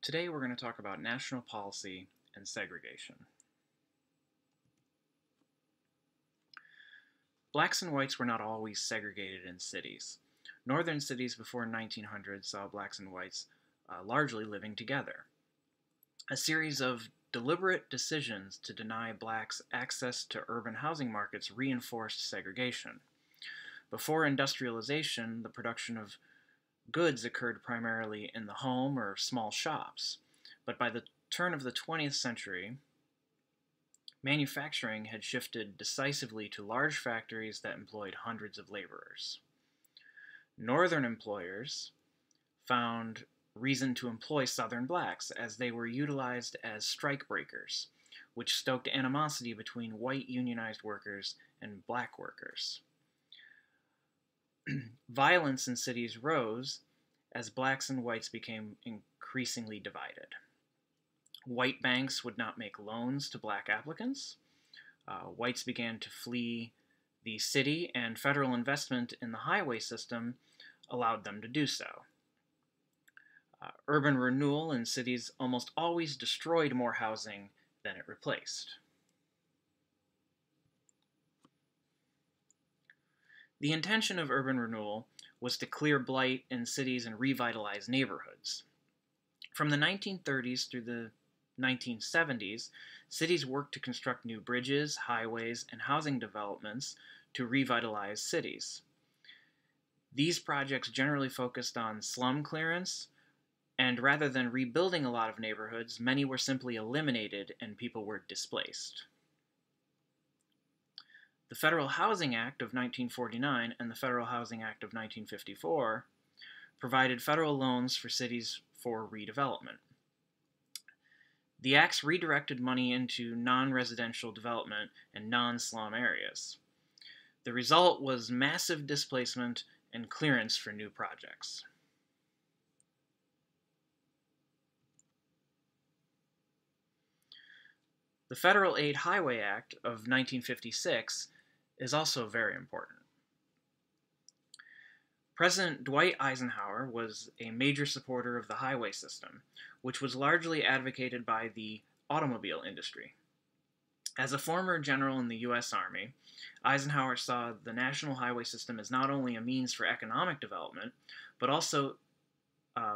Today we're going to talk about national policy and segregation. Blacks and whites were not always segregated in cities. Northern cities before 1900 saw blacks and whites largely living together. A series of deliberate decisions to deny blacks access to urban housing markets reinforced segregation. Before industrialization, the production of goods occurred primarily in the home or small shops, but by the turn of the 20th century, manufacturing had shifted decisively to large factories that employed hundreds of laborers. Northern employers found reason to employ Southern blacks as they were utilized as strike breakers, which stoked animosity between white unionized workers and black workers. Violence in cities rose as blacks and whites became increasingly divided. White banks would not make loans to black applicants. Whites began to flee the city, and federal investment in the highway system allowed them to do so. Urban renewal in cities almost always destroyed more housing than it replaced. The intention of urban renewal was to clear blight in cities and revitalize neighborhoods. From the 1930s through the 1970s, cities worked to construct new bridges, highways, and housing developments to revitalize cities. These projects generally focused on slum clearance, and rather than rebuilding a lot of neighborhoods, many were simply eliminated and people were displaced. The Federal Housing Act of 1949 and the Federal Housing Act of 1954 provided federal loans for cities for redevelopment. The acts redirected money into non-residential development and non-slum areas. The result was massive displacement and clearance for new projects. The Federal Aid Highway Act of 1956 is also very important. President Dwight Eisenhower was a major supporter of the highway system, which was largely advocated by the automobile industry. As a former general in the U.S. Army, Eisenhower saw the national highway system as not only a means for economic development, but also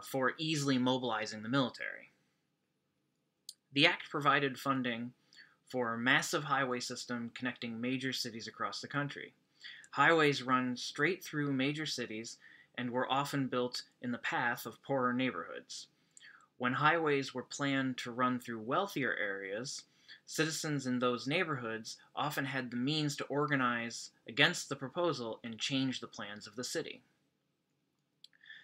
for easily mobilizing the military. The act provided funding for a massive highway system connecting major cities across the country. Highways run straight through major cities and were often built in the path of poorer neighborhoods. When highways were planned to run through wealthier areas, citizens in those neighborhoods often had the means to organize against the proposal and change the plans of the city.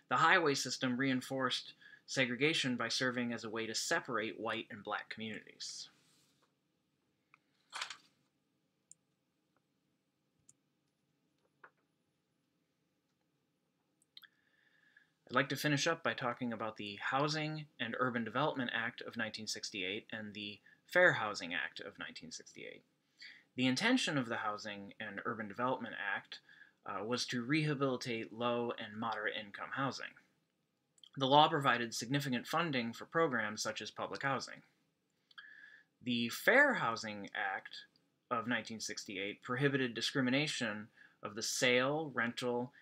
The highway system reinforced segregation by serving as a way to separate white and black communities. I'd like to finish up by talking about the Housing and Urban Development Act of 1968 and the Fair Housing Act of 1968. The intention of the Housing and Urban Development Act was to rehabilitate low and moderate income housing. The law provided significant funding for programs such as public housing. The Fair Housing Act of 1968 prohibited discrimination of the sale, rental,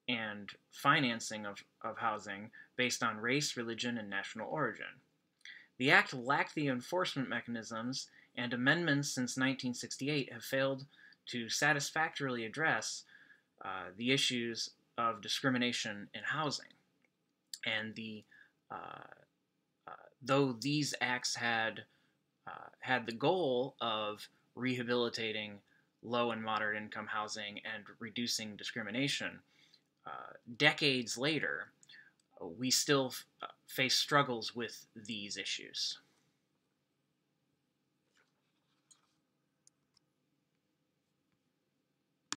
and financing of housing based on race, religion, and national origin. The act lacked the enforcement mechanisms, and amendments since 1968 have failed to satisfactorily address the issues of discrimination in housing. And though these acts had the goal of rehabilitating low and moderate income housing and reducing discrimination, decades later, we still face struggles with these issues.